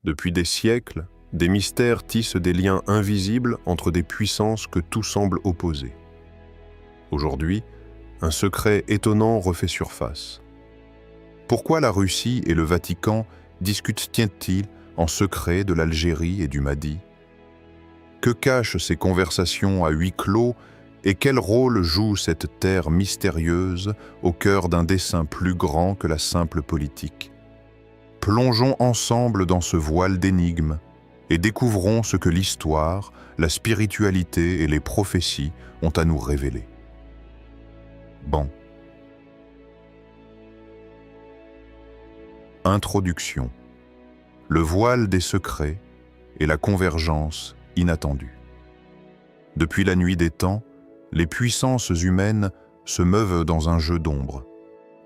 Depuis des siècles, des mystères tissent des liens invisibles entre des puissances que tout semble opposer. Aujourd'hui, un secret étonnant refait surface. Pourquoi la Russie et le Vatican discutent-ils en secret de l'Algérie et du Mali? Que cachent ces conversations à huis clos et quel rôle joue cette terre mystérieuse au cœur d'un dessein plus grand que la simple politique? Plongeons ensemble dans ce voile d'énigmes et découvrons ce que l'histoire, la spiritualité et les prophéties ont à nous révéler. Bon. Introduction. Le voile des secrets et la convergence inattendue. Depuis la nuit des temps, les puissances humaines se meuvent dans un jeu d'ombre,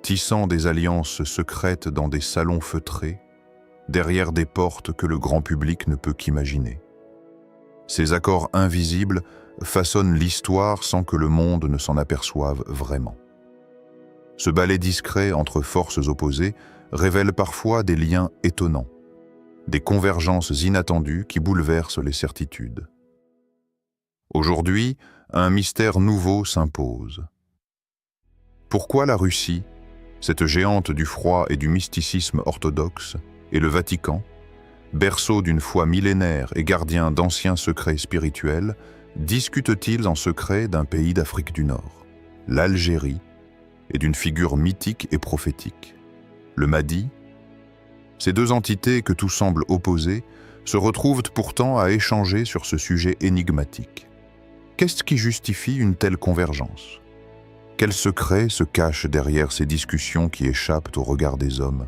tissant des alliances secrètes dans des salons feutrés, derrière des portes que le grand public ne peut qu'imaginer. Ces accords invisibles façonnent l'histoire sans que le monde ne s'en aperçoive vraiment. Ce ballet discret entre forces opposées révèle parfois des liens étonnants, des convergences inattendues qui bouleversent les certitudes. Aujourd'hui, un mystère nouveau s'impose. Pourquoi la Russie, cette géante du froid et du mysticisme orthodoxe, et le Vatican, berceau d'une foi millénaire et gardien d'anciens secrets spirituels, discutent-ils en secret d'un pays d'Afrique du Nord, l'Algérie, et d'une figure mythique et prophétique, le Mahdi? Ces deux entités que tout semble opposer se retrouvent pourtant à échanger sur ce sujet énigmatique. Qu'est-ce qui justifie une telle convergence? Quel secret se cache derrière ces discussions qui échappent au regard des hommes?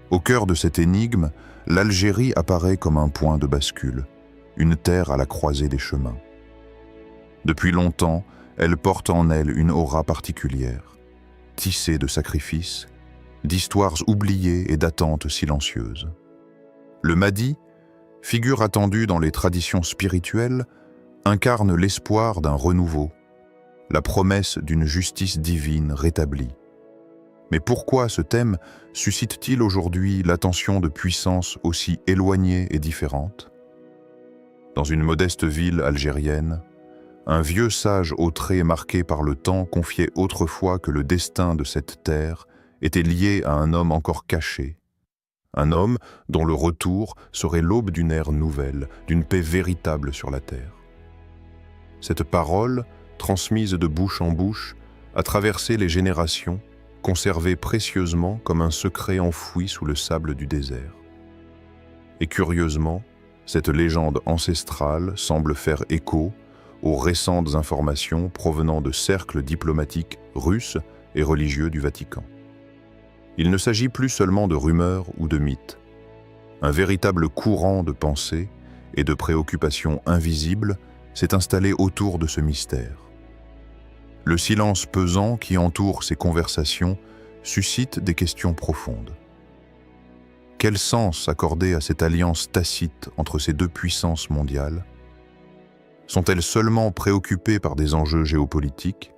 Au cœur de cette énigme, l'Algérie apparaît comme un point de bascule, une terre à la croisée des chemins. Depuis longtemps, elle porte en elle une aura particulière, tissée de sacrifices, d'histoires oubliées et d'attentes silencieuses. Le Mahdi, figure attendue dans les traditions spirituelles, incarne l'espoir d'un renouveau, la promesse d'une justice divine rétablie. Mais pourquoi ce thème suscite-t-il aujourd'hui l'attention de puissances aussi éloignées et différentes? Dans une modeste ville algérienne, un vieux sage aux traits marqués par le temps confiait autrefois que le destin de cette terre était lié à un homme encore caché, un homme dont le retour serait l'aube d'une ère nouvelle, d'une paix véritable sur la terre. Cette parole, transmise de bouche en bouche, a traversé les générations, conservée précieusement comme un secret enfoui sous le sable du désert. Et curieusement, cette légende ancestrale semble faire écho aux récentes informations provenant de cercles diplomatiques russes et religieux du Vatican. Il ne s'agit plus seulement de rumeurs ou de mythes. Un véritable courant de pensée et de préoccupations invisibles s'est installé autour de ce mystère. Le silence pesant qui entoure ces conversations suscite des questions profondes. Quel sens accorder à cette alliance tacite entre ces deux puissances mondiales? Sont-elles seulement préoccupées par des enjeux géopolitiques?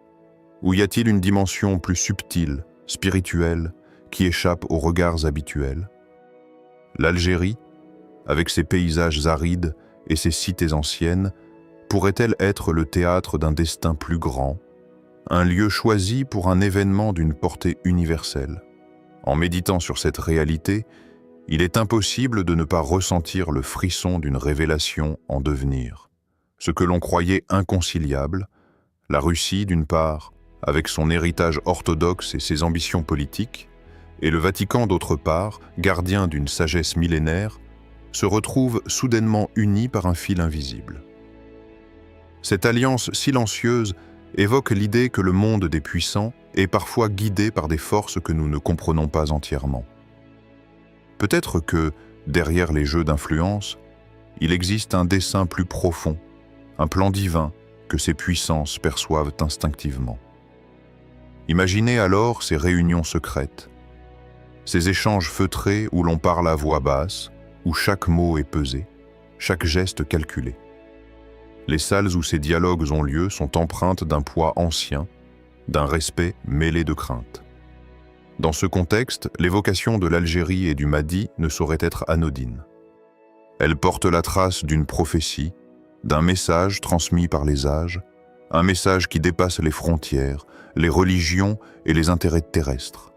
Ou y a-t-il une dimension plus subtile, spirituelle, qui échappe aux regards habituels? L'Algérie, avec ses paysages arides et ses cités anciennes, pourrait-elle être le théâtre d'un destin plus grand, un lieu choisi pour un événement d'une portée universelle? En méditant sur cette réalité, il est impossible de ne pas ressentir le frisson d'une révélation en devenir. Ce que l'on croyait inconciliable, la Russie d'une part, avec son héritage orthodoxe et ses ambitions politiques, et le Vatican d'autre part, gardien d'une sagesse millénaire, se retrouvent soudainement unis par un fil invisible. Cette alliance silencieuse évoque l'idée que le monde des puissants est parfois guidé par des forces que nous ne comprenons pas entièrement. Peut-être que, derrière les jeux d'influence, il existe un dessein plus profond, un plan divin que ces puissances perçoivent instinctivement. Imaginez alors ces réunions secrètes, ces échanges feutrés où l'on parle à voix basse, où chaque mot est pesé, chaque geste calculé. Les salles où ces dialogues ont lieu sont empreintes d'un poids ancien, d'un respect mêlé de crainte. Dans ce contexte, l'évocation de l'Algérie et du Mahdi ne saurait être anodine. Elle porte la trace d'une prophétie, d'un message transmis par les âges, un message qui dépasse les frontières, les religions et les intérêts terrestres.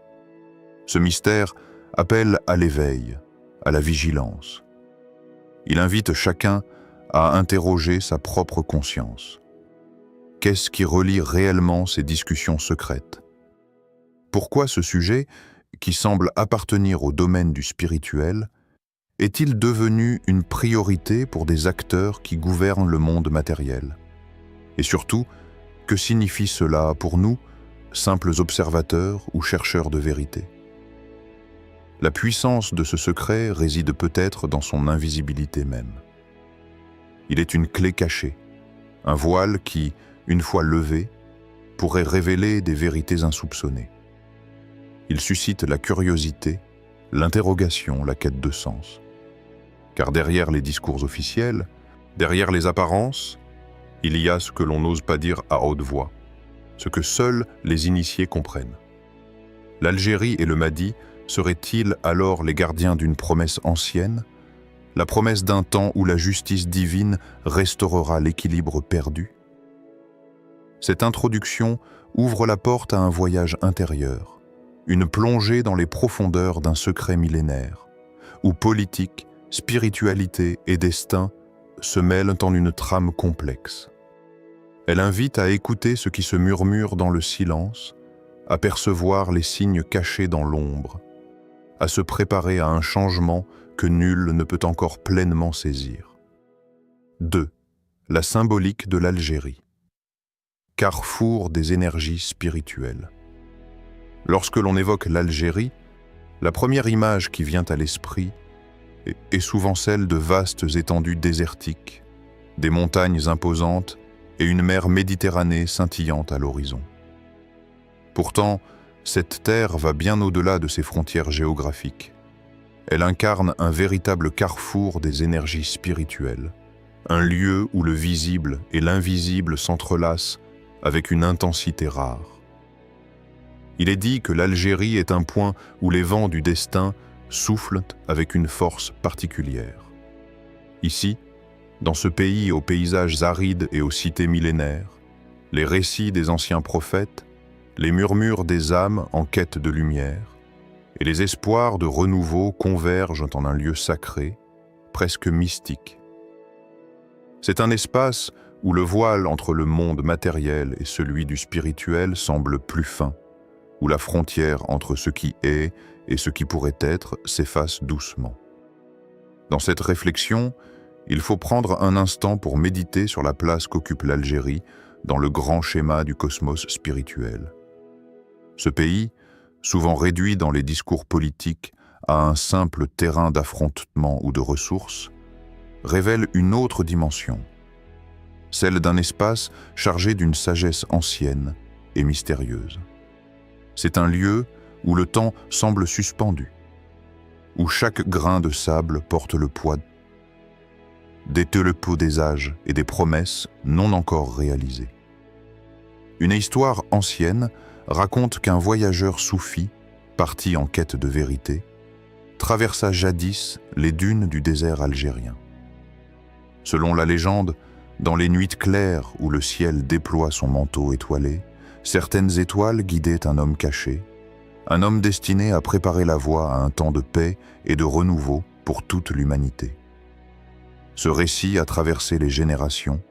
Ce mystère appelle à l'éveil, à la vigilance. Il invite chacun à interroger sa propre conscience. Qu'est-ce qui relie réellement ces discussions secrètes? Pourquoi ce sujet, qui semble appartenir au domaine du spirituel, est-il devenu une priorité pour des acteurs qui gouvernent le monde matériel? Et surtout, que signifie cela pour nous, simples observateurs ou chercheurs de vérité? La puissance de ce secret réside peut-être dans son invisibilité même. Il est une clé cachée, un voile qui, une fois levé, pourrait révéler des vérités insoupçonnées. Il suscite la curiosité, l'interrogation, la quête de sens. Car derrière les discours officiels, derrière les apparences, il y a ce que l'on n'ose pas dire à haute voix, ce que seuls les initiés comprennent. L'Algérie et le Mahdi seraient-ils alors les gardiens d'une promesse ancienne, la promesse d'un temps où la justice divine restaurera l'équilibre perdu? Cette introduction ouvre la porte à un voyage intérieur, une plongée dans les profondeurs d'un secret millénaire, où politique, spiritualité et destin se mêlent en une trame complexe. Elle invite à écouter ce qui se murmure dans le silence, à percevoir les signes cachés dans l'ombre, à se préparer à un changement que nul ne peut encore pleinement saisir. 2. La symbolique de l'Algérie. Carrefour des énergies spirituelles. Lorsque l'on évoque l'Algérie, la première image qui vient à l'esprit est souvent celle de vastes étendues désertiques, des montagnes imposantes et une mer Méditerranée scintillante à l'horizon. Pourtant, cette terre va bien au-delà de ses frontières géographiques. Elle incarne un véritable carrefour des énergies spirituelles, un lieu où le visible et l'invisible s'entrelacent avec une intensité rare. Il est dit que l'Algérie est un point où les vents du destin soufflent avec une force particulière. Ici, dans ce pays aux paysages arides et aux cités millénaires, les récits des anciens prophètes, les murmures des âmes en quête de lumière, et les espoirs de renouveau convergent en un lieu sacré, presque mystique. C'est un espace où le voile entre le monde matériel et celui du spirituel semble plus fin, où la frontière entre ce qui est et ce qui pourrait être s'efface doucement. Dans cette réflexion, il faut prendre un instant pour méditer sur la place qu'occupe l'Algérie dans le grand schéma du cosmos spirituel. Ce pays, souvent réduit dans les discours politiques à un simple terrain d'affrontement ou de ressources, révèle une autre dimension, celle d'un espace chargé d'une sagesse ancienne et mystérieuse. C'est un lieu où le temps semble suspendu, où chaque grain de sable porte le poids des telepos des âges et des promesses non encore réalisées. Une histoire ancienne raconte qu'un voyageur soufi, parti en quête de vérité, traversa jadis les dunes du désert algérien. Selon la légende, dans les nuits claires où le ciel déploie son manteau étoilé, certaines étoiles guidaient un homme caché, un homme destiné à préparer la voie à un temps de paix et de renouveau pour toute l'humanité. Ce récit a traversé les générations,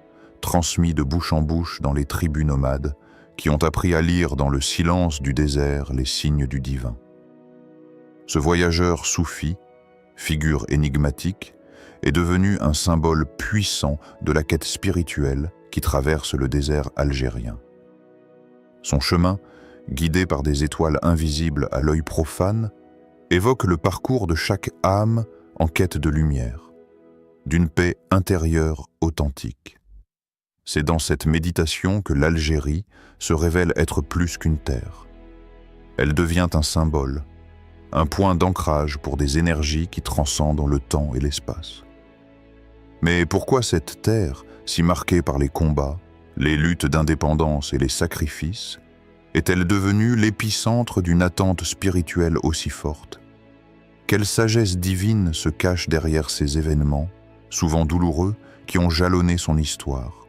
transmis de bouche en bouche dans les tribus nomades, qui ont appris à lire dans le silence du désert les signes du divin. Ce voyageur soufi, figure énigmatique, est devenu un symbole puissant de la quête spirituelle qui traverse le désert algérien. Son chemin, guidé par des étoiles invisibles à l'œil profane, évoque le parcours de chaque âme en quête de lumière, d'une paix intérieure authentique. C'est dans cette méditation que l'Algérie se révèle être plus qu'une terre. Elle devient un symbole, un point d'ancrage pour des énergies qui transcendent le temps et l'espace. Mais pourquoi cette terre, si marquée par les combats, les luttes d'indépendance et les sacrifices, est-elle devenue l'épicentre d'une attente spirituelle aussi forte? Quelle sagesse divine se cache derrière ces événements, souvent douloureux, qui ont jalonné son histoire.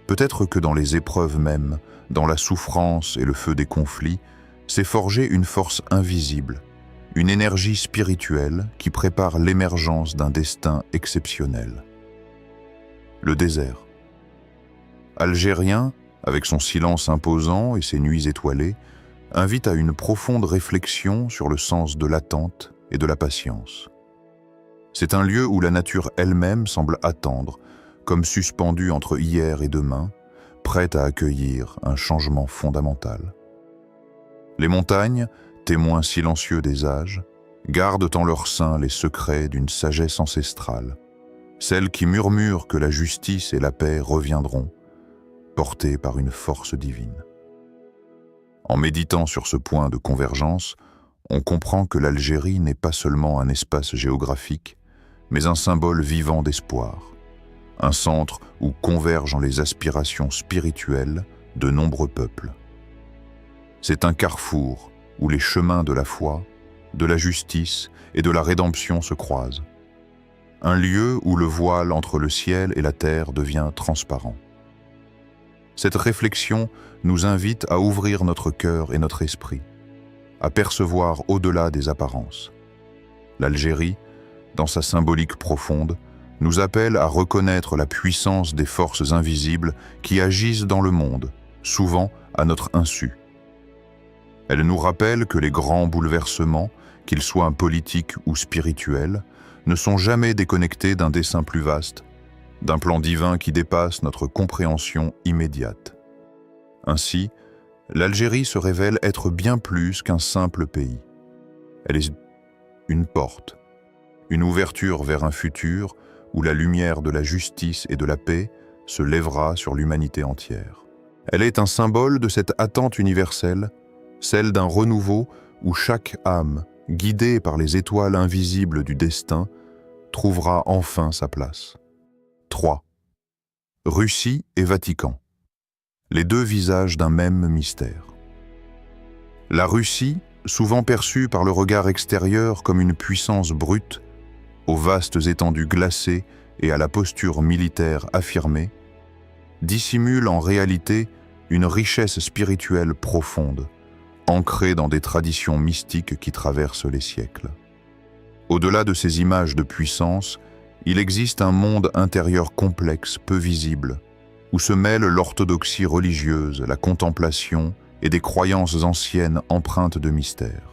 Peut-être que dans les épreuves mêmes, dans la souffrance et le feu des conflits, s'est forgée une force invisible, une énergie spirituelle qui prépare l'émergence d'un destin exceptionnel. Le désert. Algérien, avec son silence imposant et ses nuits étoilées, invite à une profonde réflexion sur le sens de l'attente et de la patience. C'est un lieu où la nature elle-même semble attendre, comme suspendue entre hier et demain, prête à accueillir un changement fondamental. Les montagnes, témoins silencieux des âges, gardent en leur sein les secrets d'une sagesse ancestrale, celles qui murmurent que la justice et la paix reviendront, portées par une force divine. En méditant sur ce point de convergence, on comprend que l'Algérie n'est pas seulement un espace géographique, mais un symbole vivant d'espoir, un centre où convergent les aspirations spirituelles de nombreux peuples. C'est un carrefour où les chemins de la foi, de la justice et de la rédemption se croisent. Un lieu où le voile entre le ciel et la terre devient transparent. Cette réflexion nous invite à ouvrir notre cœur et notre esprit, à percevoir au-delà des apparences. L'Algérie, dans sa symbolique profonde, nous appelle à reconnaître la puissance des forces invisibles qui agissent dans le monde, souvent à notre insu. Elle nous rappelle que les grands bouleversements, qu'ils soient politiques ou spirituels, ne sont jamais déconnectés d'un dessein plus vaste, d'un plan divin qui dépasse notre compréhension immédiate. Ainsi, l'Algérie se révèle être bien plus qu'un simple pays. Elle est une porte, une ouverture vers un futur où la lumière de la justice et de la paix se lèvera sur l'humanité entière. Elle est un symbole de cette attente universelle, celle d'un renouveau où chaque âme, guidée par les étoiles invisibles du destin, trouvera enfin sa place. 3. Russie et Vatican. Les deux visages d'un même mystère. La Russie, souvent perçue par le regard extérieur comme une puissance brute, aux vastes étendues glacées et à la posture militaire affirmée, dissimule en réalité une richesse spirituelle profonde, ancrée dans des traditions mystiques qui traversent les siècles. Au-delà de ces images de puissance, il existe un monde intérieur complexe, peu visible, où se mêlent l'orthodoxie religieuse, la contemplation et des croyances anciennes empreintes de mystère.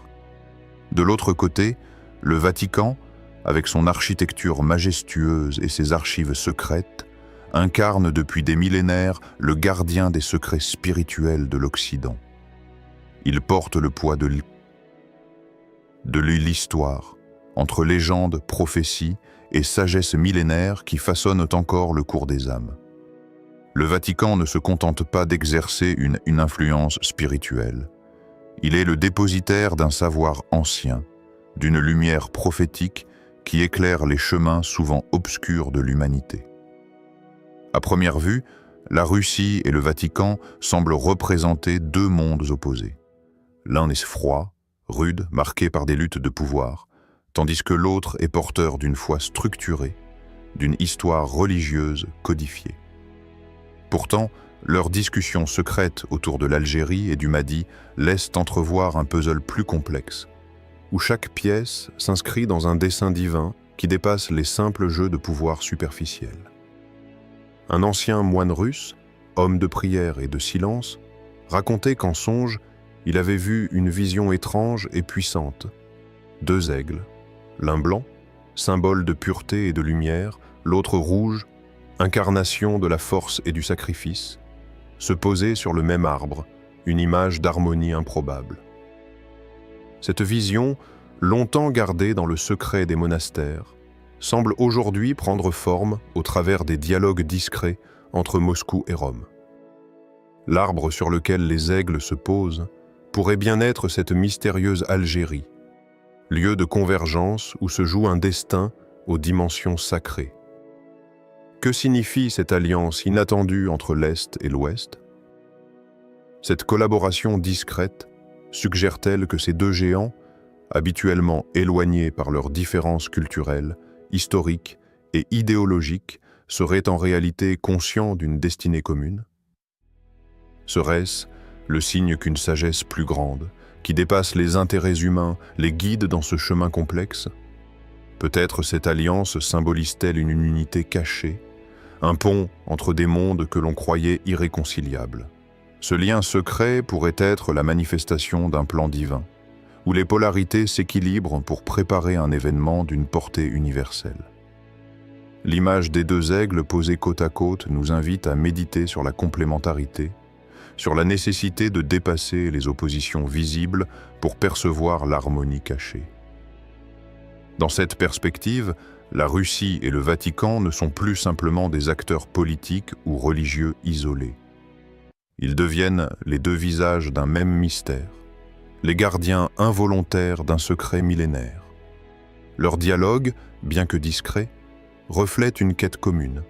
De l'autre côté, le Vatican, avec son architecture majestueuse et ses archives secrètes, incarne depuis des millénaires le gardien des secrets spirituels de l'Occident. Il porte le poids de l'histoire, entre légende, prophétie et sagesse millénaire qui façonnent encore le cours des âmes. Le Vatican ne se contente pas d'exercer une influence spirituelle. Il est le dépositaire d'un savoir ancien, d'une lumière prophétique qui éclaire les chemins souvent obscurs de l'humanité. À première vue, la Russie et le Vatican semblent représenter deux mondes opposés. L'un est froid, rude, marqué par des luttes de pouvoir, tandis que l'autre est porteur d'une foi structurée, d'une histoire religieuse codifiée. Pourtant, leurs discussions secrètes autour de l'Algérie et du Madi laissent entrevoir un puzzle plus complexe, où chaque pièce s'inscrit dans un dessein divin qui dépasse les simples jeux de pouvoir superficiels. Un ancien moine russe, homme de prière et de silence, racontait qu'en songe, il avait vu une vision étrange et puissante. Deux aigles, l'un blanc, symbole de pureté et de lumière, l'autre rouge, incarnation de la force et du sacrifice, se posaient sur le même arbre, une image d'harmonie improbable. Cette vision, longtemps gardée dans le secret des monastères, semble aujourd'hui prendre forme au travers des dialogues discrets entre Moscou et Rome. L'arbre sur lequel les aigles se posent pourrait bien être cette mystérieuse Algérie, lieu de convergence où se joue un destin aux dimensions sacrées. Que signifie cette alliance inattendue entre l'Est et l'Ouest? Cette collaboration discrète suggère-t-elle que ces deux géants, habituellement éloignés par leurs différences culturelles, historiques et idéologique serait en réalité conscient d'une destinée commune? Serait-ce le signe qu'une sagesse plus grande, qui dépasse les intérêts humains, les guide dans ce chemin complexe? Peut-être cette alliance symbolise-t-elle une unité cachée, un pont entre des mondes que l'on croyait irréconciliables. Ce lien secret pourrait être la manifestation d'un plan divin, où les polarités s'équilibrent pour préparer un événement d'une portée universelle. L'image des deux aigles posés côte à côte nous invite à méditer sur la complémentarité, sur la nécessité de dépasser les oppositions visibles pour percevoir l'harmonie cachée. Dans cette perspective, la Russie et le Vatican ne sont plus simplement des acteurs politiques ou religieux isolés. Ils deviennent les deux visages d'un même mystère, les gardiens involontaires d'un secret millénaire. Leur dialogue, bien que discret, reflète une quête commune,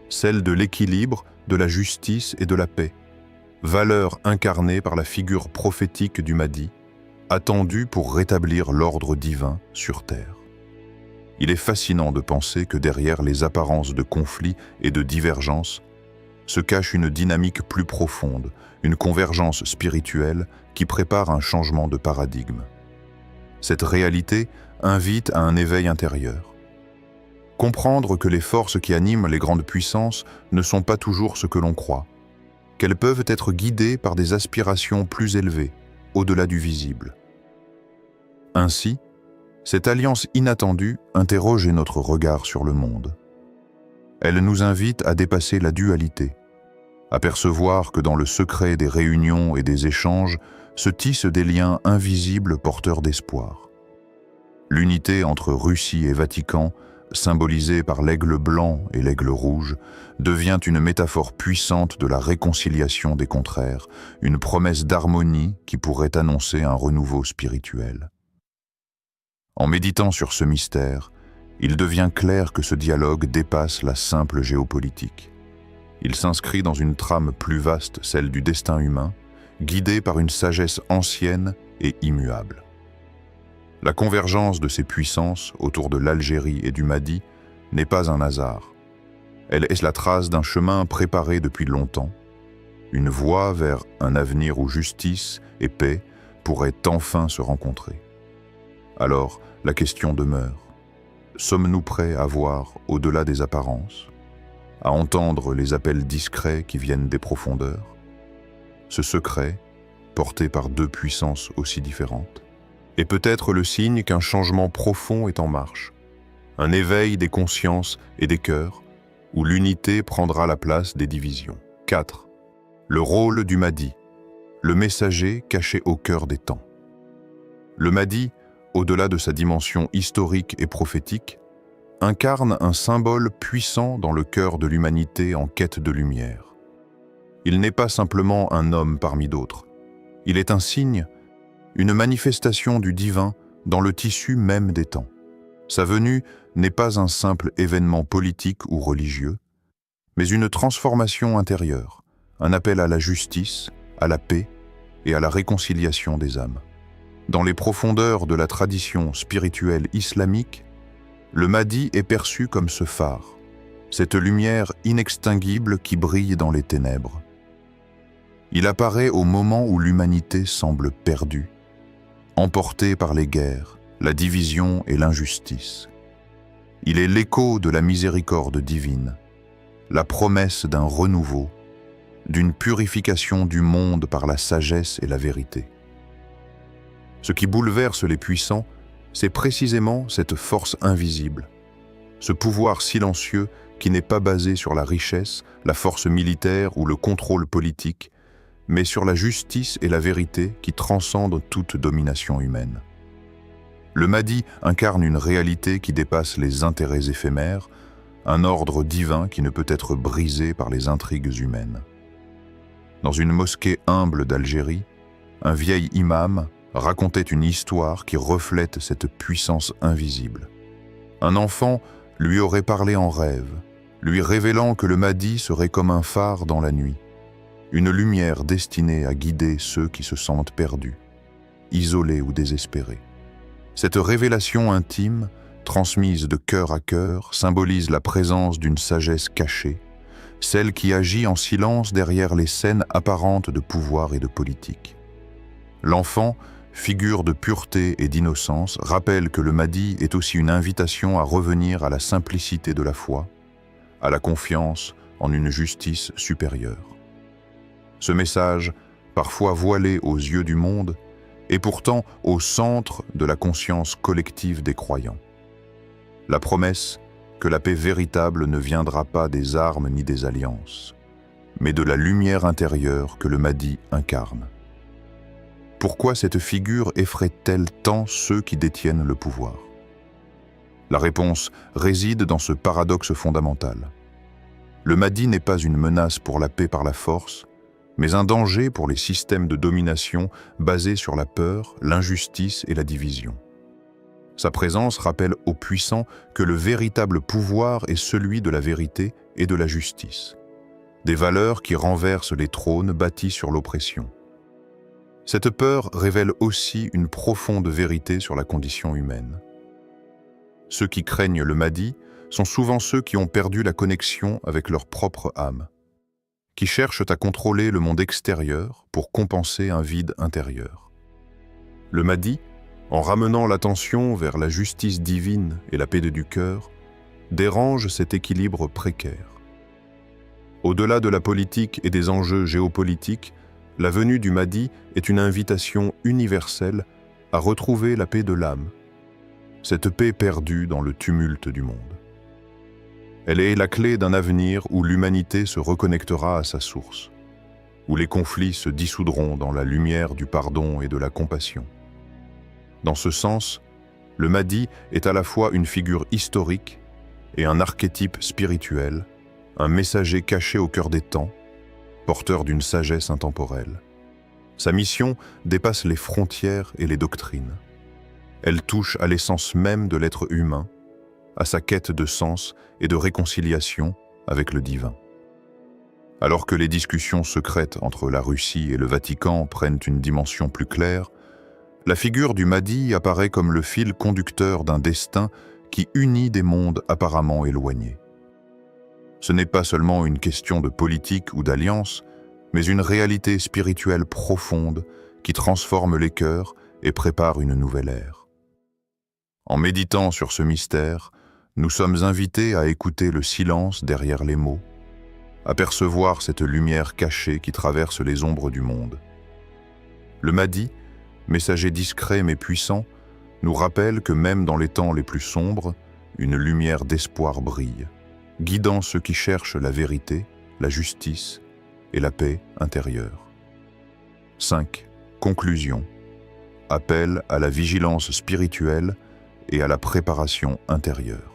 celle de l'équilibre, de la justice et de la paix, valeur incarnée par la figure prophétique du Mahdi, attendue pour rétablir l'ordre divin sur terre. Il est fascinant de penser que derrière les apparences de conflits et de divergences se cache une dynamique plus profonde, une convergence spirituelle qui prépare un changement de paradigme. Cette réalité invite à un éveil intérieur. Comprendre que les forces qui animent les grandes puissances ne sont pas toujours ce que l'on croit, qu'elles peuvent être guidées par des aspirations plus élevées, au-delà du visible. Ainsi, cette alliance inattendue interroge notre regard sur le monde. Elle nous invite à dépasser la dualité, à percevoir que dans le secret des réunions et des échanges se tissent des liens invisibles porteurs d'espoir. L'unité entre Russie et Vatican, symbolisée par l'aigle blanc et l'aigle rouge, devient une métaphore puissante de la réconciliation des contraires, une promesse d'harmonie qui pourrait annoncer un renouveau spirituel. En méditant sur ce mystère, il devient clair que ce dialogue dépasse la simple géopolitique. Il s'inscrit dans une trame plus vaste, celle du destin humain, guidée par une sagesse ancienne et immuable. La convergence de ces puissances autour de l'Algérie et du Mahdi n'est pas un hasard. Elle est la trace d'un chemin préparé depuis longtemps, une voie vers un avenir où justice et paix pourraient enfin se rencontrer. Alors, la question demeure. Sommes-nous prêts à voir au-delà des apparences, à entendre les appels discrets qui viennent des profondeurs? Ce secret, porté par deux puissances aussi différentes, est peut-être le signe qu'un changement profond est en marche, un éveil des consciences et des cœurs, où l'unité prendra la place des divisions. 4. Le rôle du Mahdi, le messager caché au cœur des temps. Le Mahdi, au-delà de sa dimension historique et prophétique, incarne un symbole puissant dans le cœur de l'humanité en quête de lumière. Il n'est pas simplement un homme parmi d'autres. Il est un signe, une manifestation du divin dans le tissu même des temps. Sa venue n'est pas un simple événement politique ou religieux, mais une transformation intérieure, un appel à la justice, à la paix et à la réconciliation des âmes. Dans les profondeurs de la tradition spirituelle islamique, le Mahdi est perçu comme ce phare, cette lumière inextinguible qui brille dans les ténèbres. Il apparaît au moment où l'humanité semble perdue, emportée par les guerres, la division et l'injustice. Il est l'écho de la miséricorde divine, la promesse d'un renouveau, d'une purification du monde par la sagesse et la vérité. Ce qui bouleverse les puissants, c'est précisément cette force invisible, ce pouvoir silencieux qui n'est pas basé sur la richesse, la force militaire ou le contrôle politique, mais sur la justice et la vérité qui transcendent toute domination humaine. Le Mahdi incarne une réalité qui dépasse les intérêts éphémères, un ordre divin qui ne peut être brisé par les intrigues humaines. Dans une mosquée humble d'Algérie, un vieil imam racontait une histoire qui reflète cette puissance invisible. Un enfant lui aurait parlé en rêve, lui révélant que le Mahdi serait comme un phare dans la nuit, une lumière destinée à guider ceux qui se sentent perdus, isolés ou désespérés. Cette révélation intime transmise de cœur à cœur, symbolise la présence d'une sagesse cachée, celle qui agit en silence derrière les scènes apparentes de pouvoir et de politique. L'enfant, figure de pureté et d'innocence, rappelle que le Mahdi est aussi une invitation à revenir à la simplicité de la foi, à la confiance en une justice supérieure. Ce message, parfois voilé aux yeux du monde, est pourtant au centre de la conscience collective des croyants. La promesse que la paix véritable ne viendra pas des armes ni des alliances, mais de la lumière intérieure que le Mahdi incarne. Pourquoi cette figure effraie-t-elle tant ceux qui détiennent le pouvoir? La réponse réside dans ce paradoxe fondamental. Le Mahdi n'est pas une menace pour la paix par la force, mais un danger pour les systèmes de domination basés sur la peur, l'injustice et la division. Sa présence rappelle aux puissants que le véritable pouvoir est celui de la vérité et de la justice, des valeurs qui renversent les trônes bâtis sur l'oppression. Cette peur révèle aussi une profonde vérité sur la condition humaine. Ceux qui craignent le Mahdi sont souvent ceux qui ont perdu la connexion avec leur propre âme, qui cherchent à contrôler le monde extérieur pour compenser un vide intérieur. Le Mahdi, en ramenant l'attention vers la justice divine et la paix du cœur, dérange cet équilibre précaire. Au-delà de la politique et des enjeux géopolitiques, la venue du Mahdi est une invitation universelle à retrouver la paix de l'âme, cette paix perdue dans le tumulte du monde. Elle est la clé d'un avenir où l'humanité se reconnectera à sa source, où les conflits se dissoudront dans la lumière du pardon et de la compassion. Dans ce sens, le Mahdi est à la fois une figure historique et un archétype spirituel, un messager caché au cœur des temps, porteur d'une sagesse intemporelle. Sa mission dépasse les frontières et les doctrines. Elle touche à l'essence même de l'être humain, à sa quête de sens et de réconciliation avec le divin. Alors que les discussions secrètes entre la Russie et le Vatican prennent une dimension plus claire, la figure du Mahdi apparaît comme le fil conducteur d'un destin qui unit des mondes apparemment éloignés. Ce n'est pas seulement une question de politique ou d'alliance, mais une réalité spirituelle profonde qui transforme les cœurs et prépare une nouvelle ère. En méditant sur ce mystère, nous sommes invités à écouter le silence derrière les mots, à percevoir cette lumière cachée qui traverse les ombres du monde. Le Mahdi, messager discret mais puissant, nous rappelle que même dans les temps les plus sombres, une lumière d'espoir brille, guidant ceux qui cherchent la vérité, la justice et la paix intérieure. 5. Conclusion. Appel à la vigilance spirituelle et à la préparation intérieure.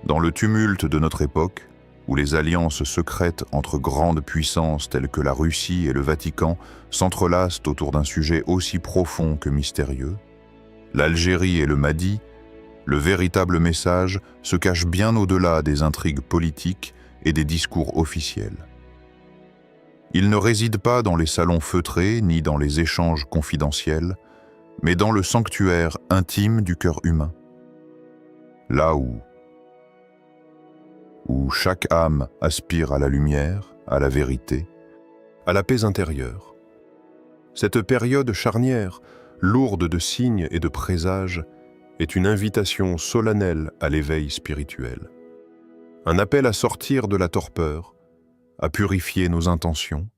Dans le tumulte de notre époque, où les alliances secrètes entre grandes puissances telles que la Russie et le Vatican s'entrelacent autour d'un sujet aussi profond que mystérieux, l'Algérie et le Mahdi, le véritable message se cache bien au-delà des intrigues politiques et des discours officiels. Il ne réside pas dans les salons feutrés ni dans les échanges confidentiels, mais dans le sanctuaire intime du cœur humain. Là où chaque âme aspire à la lumière, à la vérité, à la paix intérieure. Cette période charnière, lourde de signes et de présages, est une invitation solennelle à l'éveil spirituel. Un appel à sortir de la torpeur, à purifier nos intentions,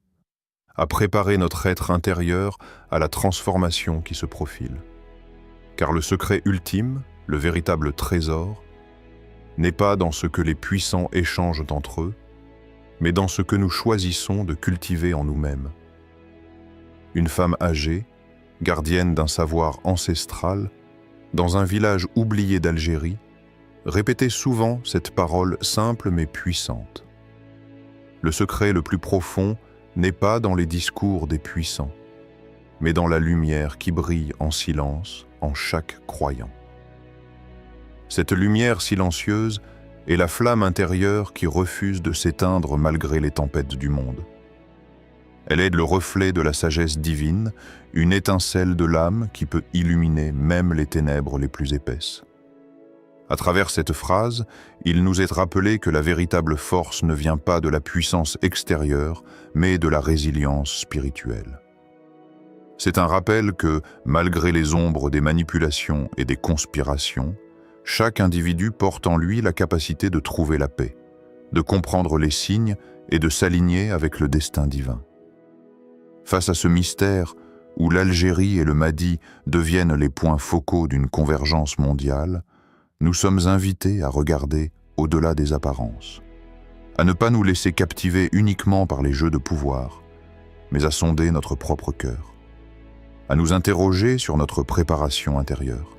à préparer notre être intérieur à la transformation qui se profile. Car le secret ultime, le véritable trésor, n'est pas dans ce que les puissants échangent entre eux, mais dans ce que nous choisissons de cultiver en nous-mêmes. Une femme âgée, gardienne d'un savoir ancestral, dans un village oublié d'Algérie, répétait souvent cette parole simple mais puissante. Le secret le plus profond n'est pas dans les discours des puissants, mais dans la lumière qui brille en silence en chaque croyant. Cette lumière silencieuse est la flamme intérieure qui refuse de s'éteindre malgré les tempêtes du monde. Elle est le reflet de la sagesse divine, une étincelle de l'âme qui peut illuminer même les ténèbres les plus épaisses. À travers cette phrase, il nous est rappelé que la véritable force ne vient pas de la puissance extérieure, mais de la résilience spirituelle. C'est un rappel que, malgré les ombres des manipulations et des conspirations, chaque individu porte en lui la capacité de trouver la paix, de comprendre les signes et de s'aligner avec le destin divin. Face à ce mystère, où l'Algérie et le Mahdi deviennent les points focaux d'une convergence mondiale, nous sommes invités à regarder au-delà des apparences, à ne pas nous laisser captiver uniquement par les jeux de pouvoir, mais à sonder notre propre cœur, à nous interroger sur notre préparation intérieure.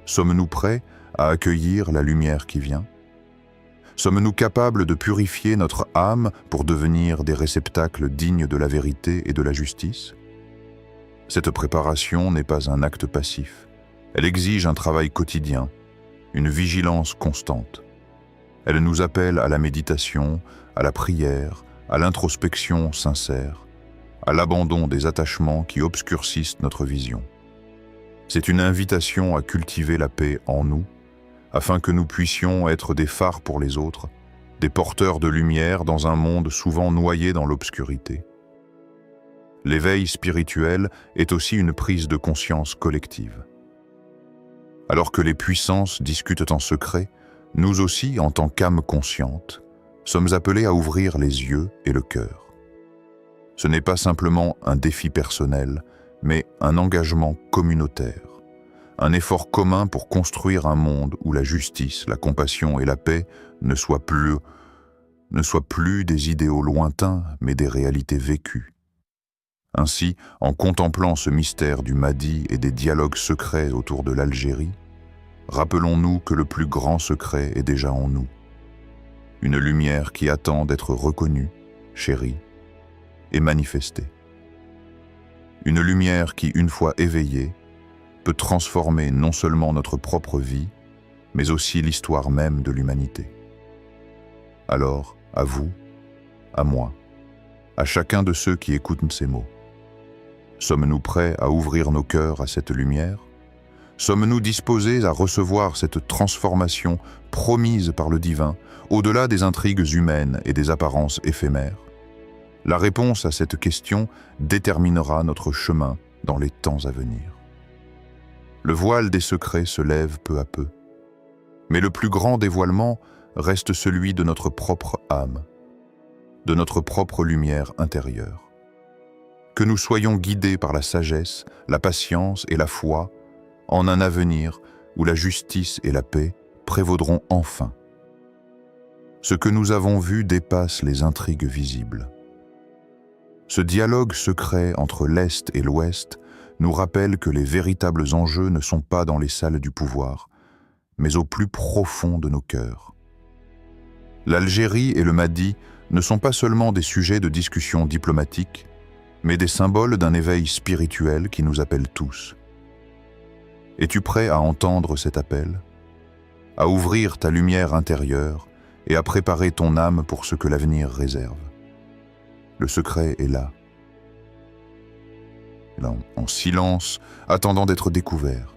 Sommes-nous prêts à accueillir la lumière qui vient? Sommes-nous capables de purifier notre âme pour devenir des réceptacles dignes de la vérité et de la justice? Cette préparation n'est pas un acte passif. Elle exige un travail quotidien, une vigilance constante. Elle nous appelle à la méditation, à la prière, à l'introspection sincère, à l'abandon des attachements qui obscurcissent notre vision. C'est une invitation à cultiver la paix en nous, afin que nous puissions être des phares pour les autres, des porteurs de lumière dans un monde souvent noyé dans l'obscurité. L'éveil spirituel est aussi une prise de conscience collective. Alors que les puissances discutent en secret, nous aussi, en tant qu'âme consciente, sommes appelés à ouvrir les yeux et le cœur. Ce n'est pas simplement un défi personnel, mais un engagement communautaire, un effort commun pour construire un monde où la justice, la compassion et la paix ne soient plus des idéaux lointains, mais des réalités vécues. Ainsi, en contemplant ce mystère du Mahdi et des dialogues secrets autour de l'Algérie, rappelons-nous que le plus grand secret est déjà en nous. Une lumière qui attend d'être reconnue, chérie et manifestée. Une lumière qui, une fois éveillée, peut transformer non seulement notre propre vie, mais aussi l'histoire même de l'humanité. Alors, à vous, à moi, à chacun de ceux qui écoutent ces mots, sommes-nous prêts à ouvrir nos cœurs à cette lumière? Sommes-nous disposés à recevoir cette transformation promise par le divin, au-delà des intrigues humaines et des apparences éphémères? La réponse à cette question déterminera notre chemin dans les temps à venir. Le voile des secrets se lève peu à peu, mais le plus grand dévoilement reste celui de notre propre âme, de notre propre lumière intérieure. Que nous soyons guidés par la sagesse, la patience et la foi en un avenir où la justice et la paix prévaudront enfin. Ce que nous avons vu dépasse les intrigues visibles. Ce dialogue secret entre l'Est et l'Ouest nous rappelle que les véritables enjeux ne sont pas dans les salles du pouvoir, mais au plus profond de nos cœurs. L'Algérie et le Mahdi ne sont pas seulement des sujets de discussion diplomatique, mais des symboles d'un éveil spirituel qui nous appelle tous. Es-tu prêt à entendre cet appel? À ouvrir ta lumière intérieure et à préparer ton âme pour ce que l'avenir réserve? Le secret est là, en silence, attendant d'être découvert.